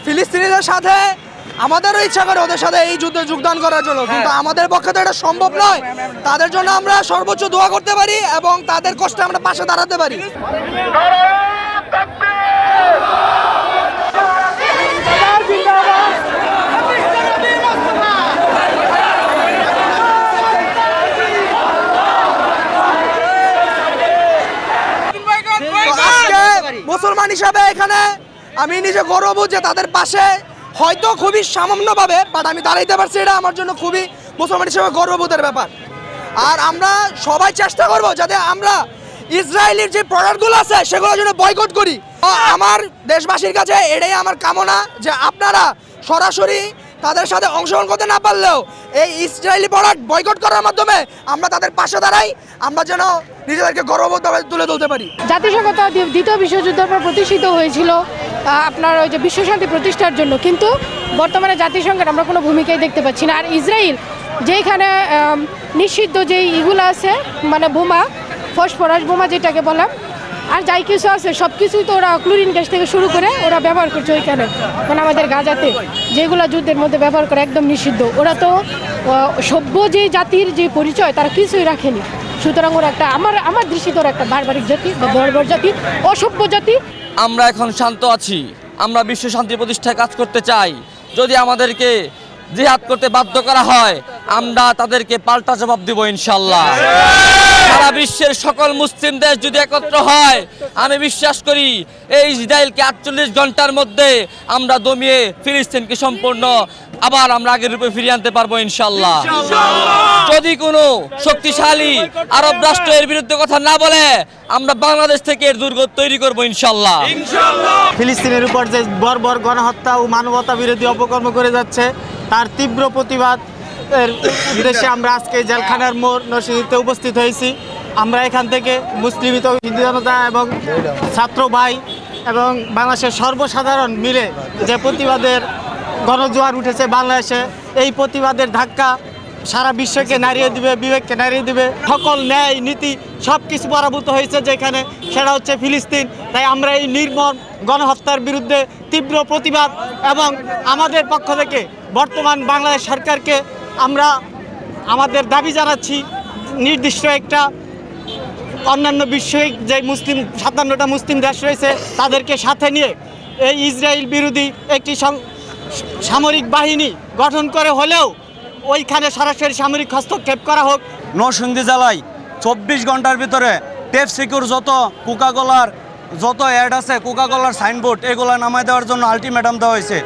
ফিলিস্তিনিদের সাথে আমাদেরও ইচ্ছা করে ওদের সাথে এই যুদ্ধে যোগদান করার জন্য, কিন্তু আমাদের পক্ষে তো এটা সম্ভব নয়। তাদের জন্য আমরা সর্বোচ্চ দোয়া করতে পারি এবং তাদের কষ্টে আমরা পাশে দাঁড়াতে পারি। মুসলমান হিসাবে এখানে আমি নিজে গর্ববোধ যে তাদের পাশে হয়তো খুবই সামান্যভাবে বাট আমি দাঁড়াইতে পারছি, এটা আমার জন্য খুবই মুসলমান হিসেবে গর্ববোধের ব্যাপার। আর আমরা সবাই চেষ্টা করব যাতে আমরা ইসরায়েলের যে প্রোডাক্টগুলো আছে সেগুলো যেন বয়কট করি। আমার দেশবাসীর কাছে এটাই আমার কামনা যে আপনারা সরাসরি তাদের সাথে অংশগ্রহণ করতে না পারলেও এই ইসরায়েলি প্রোডাক্ট বয়কট করার মাধ্যমে আমরা তাদের পাশে দাঁড়াই, আমরা যেন নিজেদেরকে গর্ববোধভাবে তুলে তুলতে পারি। জাতিসংঘ তো দ্বিতীয় বিশ্বযুদ্ধের পর প্রতিষ্ঠিত হয়েছিল আপনার ওই যে বিশ্বশান্তি প্রতিষ্ঠার জন্য, কিন্তু বর্তমানে জাতিসংঘের আমরা কোনো ভূমিকাই দেখতে পাচ্ছি না। আর ইসরায়েল যেখানে নিষিদ্ধ যেই ইগুলো আছে মানে বোমা, ফসফরাস বোমা যেটাকে বললাম, আর যাই কিছু আছে সব কিছুই তো ওরা ক্লোরিন গ্যাস থেকে শুরু করে ওরা ব্যবহার করছে ওইখানে, মানে আমাদের গাজাতে যেগুলো যুদ্ধের মধ্যে ব্যবহার করে একদম নিষিদ্ধ। ওরা তো সভ্য যে জাতির যে পরিচয় তারা কিছুই রাখেনি। সুতরাং ওরা একটা আমার দৃষ্টিতে ওরা একটা বারবারিক জাতি বা বর্বর জাতি, অসভ্য জাতি। আমরা এখন শান্ত আছি, আমরা বিশ্ব শান্তি প্রতিষ্ঠায় কাজ করতে চাই। যদি আমাদেরকে জিহাদ করতে বাধ্য করা হয় আমরা তাদেরকে পাল্টা জবাব দিব ইনশাল্লাহ। সারা বিশ্বের সকল মুসলিম দেশ যদি একত্র হয় আমি বিশ্বাস করি এই ইসরায়েলকে 48 ঘন্টার মধ্যে আমরা দমিয়ে ফিলিস্তিনকে সম্পূর্ণ আবার আমরা আগের রূপে ফিরিয়ে আনতে পারবো ইনশাল্লাহ। যদি কোনো শক্তিশালী আরব রাষ্ট্র এর বিরুদ্ধে কথা না বলে আমরা বাংলাদেশ থেকে এর দুর্গ তৈরি করবো ইনশাল্লাহ। ফিলিস্তিনের উপর যে বর্বর গণহত্যা ও মানবতা বিরোধী অপকর্ম করে যাচ্ছে তার তীব্র প্রতিবাদ এর উদ্দেশ্যে আমরা আজকে জেলখানার মোড় নরসিংদীতে উপস্থিত হয়েছি। আমরা এখান থেকে মুসলিম হিন্দু জনতা এবং ছাত্র ভাই এবং বাংলাদেশের সর্বসাধারণ মিলে যে প্রতিবাদের গণজোয়ার উঠেছে বাংলাদেশে, এই প্রতিবাদের ধাক্কা সারা বিশ্বকে নাড়িয়ে দিবে, বিবেককে নাড়িয়ে দিবে। সকল ন্যায় নীতি সব কিছু পরাভূত হয়েছে যেখানে, সেটা হচ্ছে ফিলিস্তিন। তাই আমরা এই নির্মম গণহত্যার বিরুদ্ধে তীব্র প্রতিবাদ এবং আমাদের পক্ষ থেকে বর্তমান বাংলাদেশ সরকারকে আমরা আমাদের দাবি জানাচ্ছি নির্দিষ্ট একটা অন্যান্য বিষয়িক যে 57টা মুসলিম দেশ রয়েছে তাদেরকে সাথে নিয়ে এই ইসরায়েল বিরোধী একটি সামরিক বাহিনী গঠন করে হলেও ওইখানে সরাসরি সামরিক হস্তক্ষেপ করা হোক। নরসিংদী জেলায় 24 ঘন্টার ভিতরে টেপ সিকিউর যত কোকাকোলার যত অ্যাড আছে, কোকাকোলার সাইনবোর্ড এগুলো নামায় দেওয়ার জন্য আলটিমেটাম দেওয়া হয়েছে।